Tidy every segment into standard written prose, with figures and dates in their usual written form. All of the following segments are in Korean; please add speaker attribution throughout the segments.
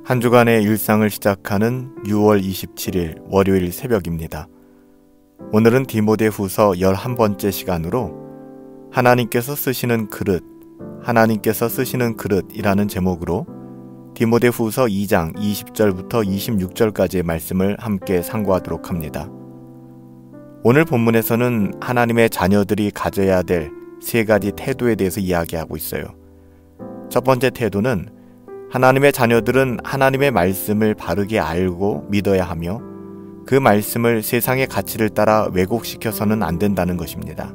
Speaker 1: 한 주간의 일상을 시작하는 6월 27일 월요일 새벽입니다. 오늘은 디모데후서 11번째 시간으로 하나님께서 쓰시는 그릇이라는 제목으로 디모데후서 2장 20절부터 26절까지의 말씀을 함께 상고하도록 합니다. 오늘 본문에서는 하나님의 자녀들이 가져야 될 세 가지 태도에 대해서 이야기하고 있어요. 첫 번째 태도는 하나님의 자녀들은 하나님의 말씀을 바르게 알고 믿어야 하며 그 말씀을 세상의 가치를 따라 왜곡시켜서는 안 된다는 것입니다.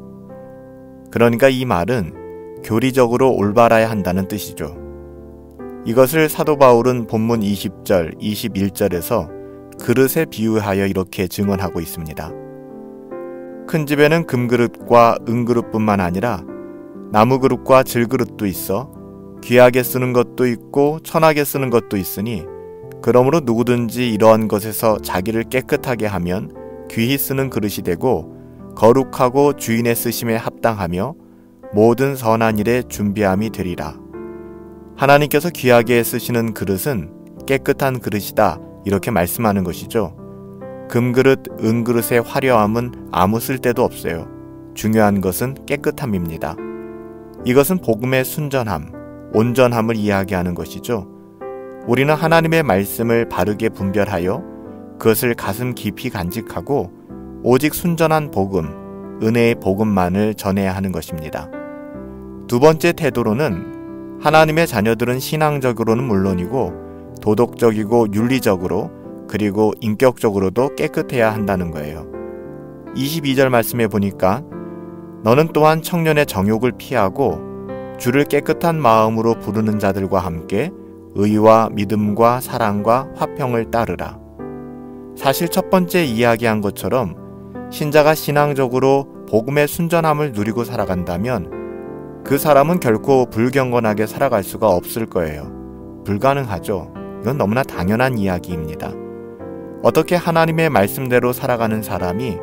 Speaker 1: 그러니까 이 말은 교리적으로 올바라야 한다는 뜻이죠. 이것을 사도 바울은 본문 20절, 21절에서 그릇에 비유하여 이렇게 증언하고 있습니다. 큰 집에는 금그릇과 은그릇뿐만 아니라 나무그릇과 질그릇도 있어 귀하게 쓰는 것도 있고 천하게 쓰는 것도 있으니 그러므로 누구든지 이러한 것에서 자기를 깨끗하게 하면 귀히 쓰는 그릇이 되고 거룩하고 주인의 쓰심에 합당하며 모든 선한 일에 준비함이 되리라. 하나님께서 귀하게 쓰시는 그릇은 깨끗한 그릇이다 이렇게 말씀하는 것이죠. 금그릇, 은그릇의 화려함은 아무 쓸데도 없어요. 중요한 것은 깨끗함입니다. 이것은 복음의 순전함, 온전함을 이야기하는 것이죠. 우리는 하나님의 말씀을 바르게 분별하여 그것을 가슴 깊이 간직하고 오직 순전한 복음, 은혜의 복음만을 전해야 하는 것입니다. 두 번째 태도로는 하나님의 자녀들은 신앙적으로는 물론이고 도덕적이고 윤리적으로 그리고 인격적으로도 깨끗해야 한다는 거예요. 22절 말씀에 보니까 너는 또한 청년의 정욕을 피하고 주를 깨끗한 마음으로 부르는 자들과 함께 의와 믿음과 사랑과 화평을 따르라. 사실 첫 번째 이야기한 것처럼 신자가 신앙적으로 복음의 순전함을 누리고 살아간다면 그 사람은 결코 불경건하게 살아갈 수가 없을 거예요. 불가능하죠. 이건 너무나 당연한 이야기입니다. 어떻게 하나님의 말씀대로 살아가는 사람이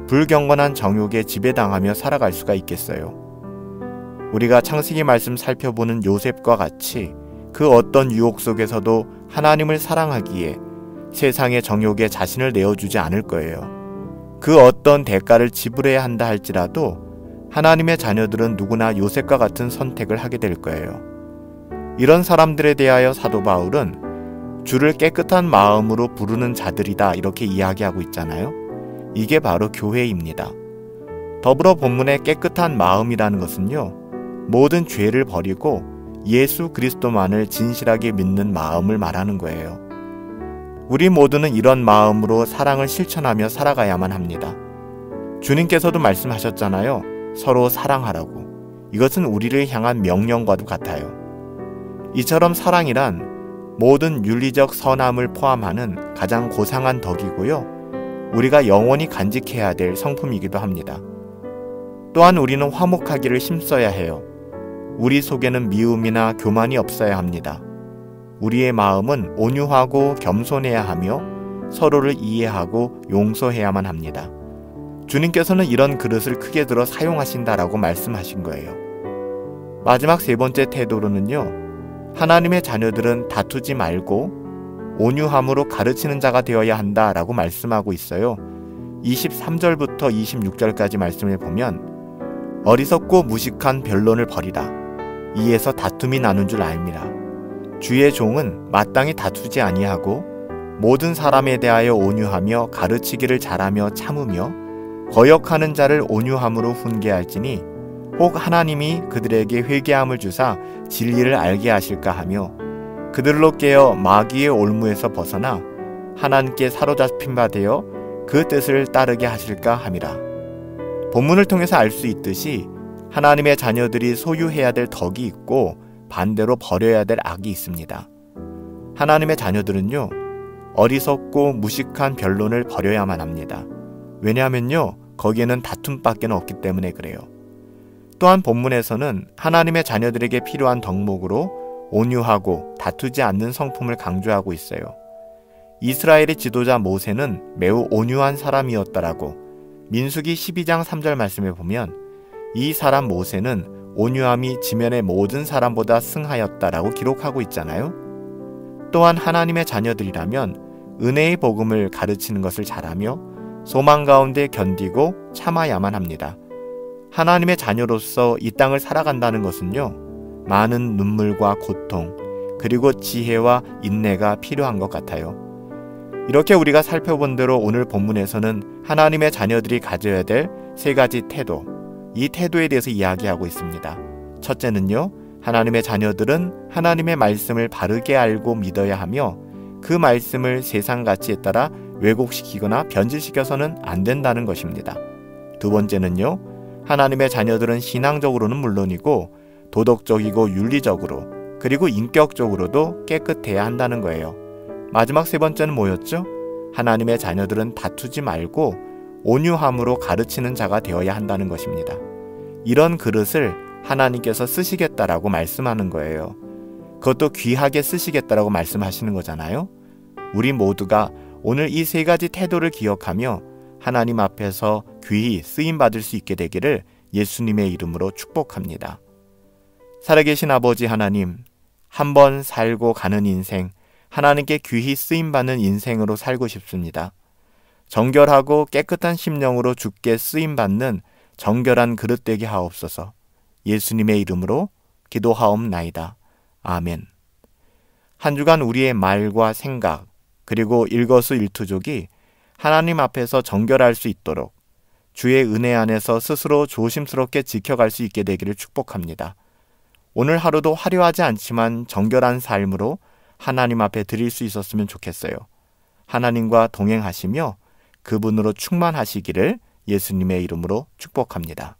Speaker 1: 불경건한 정욕에 지배당하며 살아갈 수가 있겠어요? 우리가 창세기 말씀 살펴보는 요셉과 같이 그 어떤 유혹 속에서도 하나님을 사랑하기에 세상의 정욕에 자신을 내어주지 않을 거예요. 그 어떤 대가를 지불해야 한다 할지라도 하나님의 자녀들은 누구나 요셉과 같은 선택을 하게 될 거예요. 이런 사람들에 대하여 사도 바울은 주를 깨끗한 마음으로 부르는 자들이다 이렇게 이야기하고 있잖아요. 이게 바로 교회입니다. 더불어 본문의 깨끗한 마음이라는 것은요, 모든 죄를 버리고 예수 그리스도만을 진실하게 믿는 마음을 말하는 거예요. 우리 모두는 이런 마음으로 사랑을 실천하며 살아가야만 합니다. 주님께서도 말씀하셨잖아요. 서로 사랑하라고. 이것은 우리를 향한 명령과도 같아요. 이처럼 사랑이란 모든 윤리적 선함을 포함하는 가장 고상한 덕이고요. 우리가 영원히 간직해야 될 성품이기도 합니다. 또한 우리는 화목하기를 힘써야 해요. 우리 속에는 미움이나 교만이 없어야 합니다. 우리의 마음은 온유하고 겸손해야 하며 서로를 이해하고 용서해야만 합니다. 주님께서는 이런 그릇을 크게 들어 사용하신다라고 말씀하신 거예요. 마지막 세 번째 태도로는요, 하나님의 자녀들은 다투지 말고 온유함으로 가르치는 자가 되어야 한다라고 말씀하고 있어요. 23절부터 26절까지 말씀을 보면 어리석고 무식한 변론을 버리라. 이에서 다툼이 나는 줄 알미라. 주의 종은 마땅히 다투지 아니하고 모든 사람에 대하여 온유하며 가르치기를 잘하며 참으며 거역하는 자를 온유함으로 훈계할지니 혹 하나님이 그들에게 회개함을 주사 진리를 알게 하실까 하며 그들로 깨어 마귀의 올무에서 벗어나 하나님께 사로잡힌 바 되어 그 뜻을 따르게 하실까 함이라. 본문을 통해서 알 수 있듯이 하나님의 자녀들이 소유해야 될 덕이 있고 반대로 버려야 될 악이 있습니다. 하나님의 자녀들은요, 어리석고 무식한 변론을 버려야만 합니다. 왜냐하면요, 거기에는 다툼밖에 없기 때문에 그래요. 또한 본문에서는 하나님의 자녀들에게 필요한 덕목으로 온유하고 다투지 않는 성품을 강조하고 있어요. 이스라엘의 지도자 모세는 매우 온유한 사람이었다라고 민수기 12장 3절 말씀에 보면 이 사람 모세는 온유함이 지면의 모든 사람보다 승하였다라고 기록하고 있잖아요. 또한 하나님의 자녀들이라면 은혜의 복음을 가르치는 것을 잘하며 소망 가운데 견디고 참아야만 합니다. 하나님의 자녀로서 이 땅을 살아간다는 것은요, 많은 눈물과 고통, 그리고 지혜와 인내가 필요한 것 같아요. 이렇게 우리가 살펴본 대로 오늘 본문에서는 하나님의 자녀들이 가져야 될 세 가지 태도, 이 태도에 대해서 이야기하고 있습니다. 첫째는요, 하나님의 자녀들은 하나님의 말씀을 바르게 알고 믿어야 하며 그 말씀을 세상 가치에 따라 왜곡시키거나 변질시켜서는 안 된다는 것입니다. 두 번째는요, 하나님의 자녀들은 신앙적으로는 물론이고 도덕적이고 윤리적으로 그리고 인격적으로도 깨끗해야 한다는 거예요. 마지막 세 번째는 뭐였죠? 하나님의 자녀들은 다투지 말고 온유함으로 가르치는 자가 되어야 한다는 것입니다. 이런 그릇을 하나님께서 쓰시겠다라고 말씀하는 거예요. 그것도 귀하게 쓰시겠다라고 말씀하시는 거잖아요. 우리 모두가 오늘 이 세 가지 태도를 기억하며 하나님 앞에서 귀히 쓰임받을 수 있게 되기를 예수님의 이름으로 축복합니다. 살아계신 아버지 하나님, 한번 살고 가는 인생, 하나님께 귀히 쓰임받는 인생으로 살고 싶습니다. 정결하고 깨끗한 심령으로 주께 쓰임받는 정결한 그릇 되게 하옵소서. 예수님의 이름으로 기도하옵나이다. 아멘. 한 주간 우리의 말과 생각 그리고 일거수일투족이 하나님 앞에서 정결할 수 있도록 주의 은혜 안에서 스스로 조심스럽게 지켜갈 수 있게 되기를 축복합니다. 오늘 하루도 화려하지 않지만 정결한 삶으로 하나님 앞에 드릴 수 있었으면 좋겠어요. 하나님과 동행하시며 그분으로 충만하시기를 예수님의 이름으로 축복합니다.